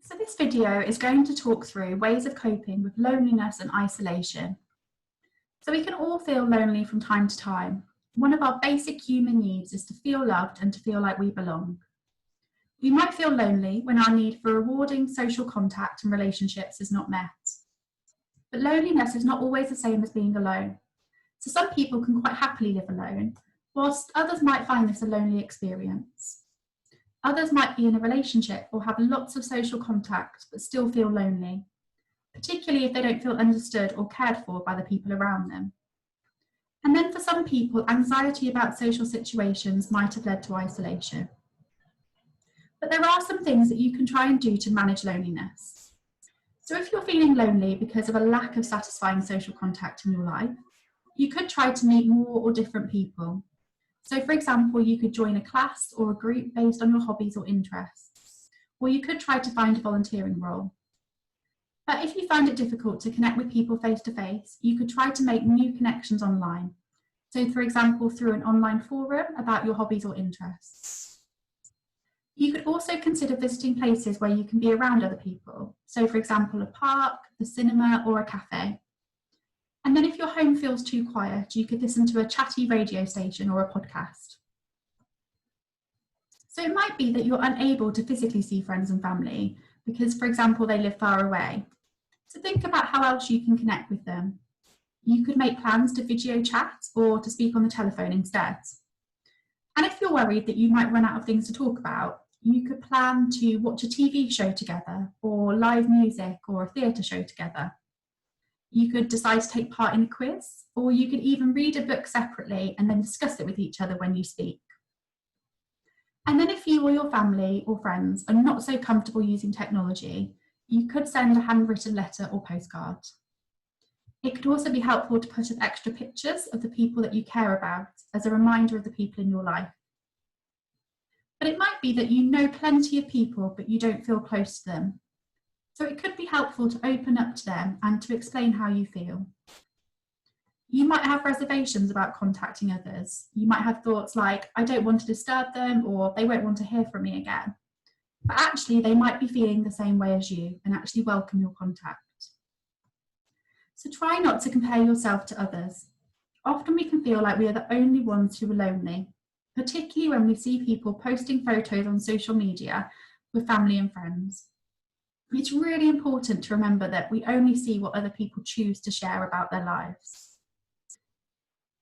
So this video is going to talk through ways of coping with loneliness and isolation. So we can all feel lonely from time to time. One of our basic human needs is to feel loved and to feel like we belong. We might feel lonely when our need for rewarding social contact and relationships is not met. But loneliness is not always the same as being alone. So some people can quite happily live alone, whilst others might find this a lonely experience. Others might be in a relationship or have lots of social contact but still feel lonely, particularly if they don't feel understood or cared for by the people around them. And then for some people, anxiety about social situations might have led to isolation. But there are some things that you can try and do to manage loneliness. So if you're feeling lonely because of a lack of satisfying social contact in your life, you could try to meet more or different people. So for example, you could join a class or a group based on your hobbies or interests, or you could try to find a volunteering role. But if you find it difficult to connect with people face to face, you could try to make new connections online. So for example, through an online forum about your hobbies or interests. You could also consider visiting places where you can be around other people. So for example, a park, the cinema, or a cafe. And then if your home feels too quiet, you could listen to a chatty radio station or a podcast. So it might be that you're unable to physically see friends and family because, for example, they live far away. So think about how else you can connect with them. You could make plans to video chat or to speak on the telephone instead. And if you're worried that you might run out of things to talk about, you could plan to watch a TV show together or live music or a theatre show together. You could decide to take part in a quiz, or you could even read a book separately and then discuss it with each other when you speak. And then if you or your family or friends are not so comfortable using technology, you could send a handwritten letter or postcard. It could also be helpful to put up extra pictures of the people that you care about as a reminder of the people in your life. But it might be that you know plenty of people, but you don't feel close to them. So it could be helpful to open up to them and to explain how you feel. You might have reservations about contacting others. You might have thoughts like, I don't want to disturb them, or they won't want to hear from me again. But actually, they might be feeling the same way as you and actually welcome your contact. So try not to compare yourself to others. Often we can feel like we are the only ones who are lonely, particularly when we see people posting photos on social media with family and friends. It's really important to remember that we only see what other people choose to share about their lives.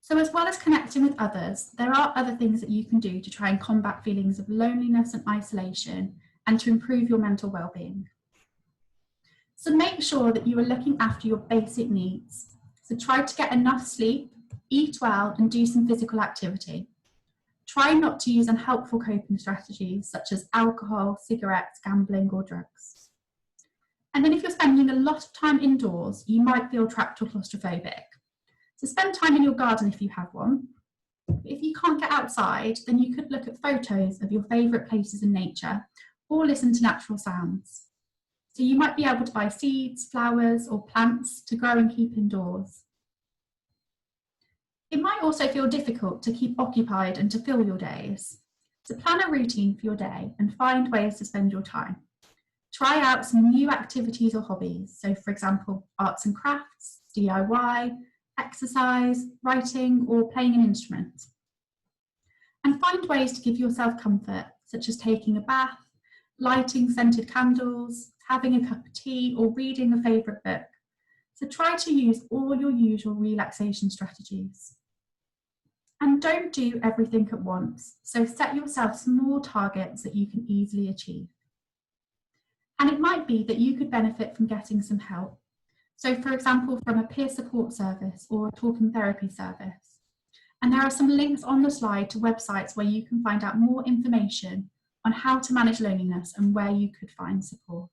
So as well as connecting with others, there are other things that you can do to try and combat feelings of loneliness and isolation and to improve your mental well-being. So make sure that you are looking after your basic needs. So try to get enough sleep, eat well, and do some physical activity. Try not to use unhelpful coping strategies such as alcohol, cigarettes, gambling, or drugs. And then if you're spending a lot of time indoors, you might feel trapped or claustrophobic. So spend time in your garden if you have one. If you can't get outside, then you could look at photos of your favourite places in nature or listen to natural sounds. So you might be able to buy seeds, flowers, or plants to grow and keep indoors. It might also feel difficult to keep occupied and to fill your days. So plan a routine for your day and find ways to spend your time. Try out some new activities or hobbies. So for example, arts and crafts, DIY, exercise, writing, or playing an instrument. And find ways to give yourself comfort, such as taking a bath, lighting scented candles, having a cup of tea, or reading a favourite book. So try to use all your usual relaxation strategies. And don't do everything at once. So set yourself small targets that you can easily achieve. And it might be that you could benefit from getting some help. So for example, from a peer support service or a talking therapy service. And there are some links on the slide to websites where you can find out more information on how to manage loneliness and where you could find support.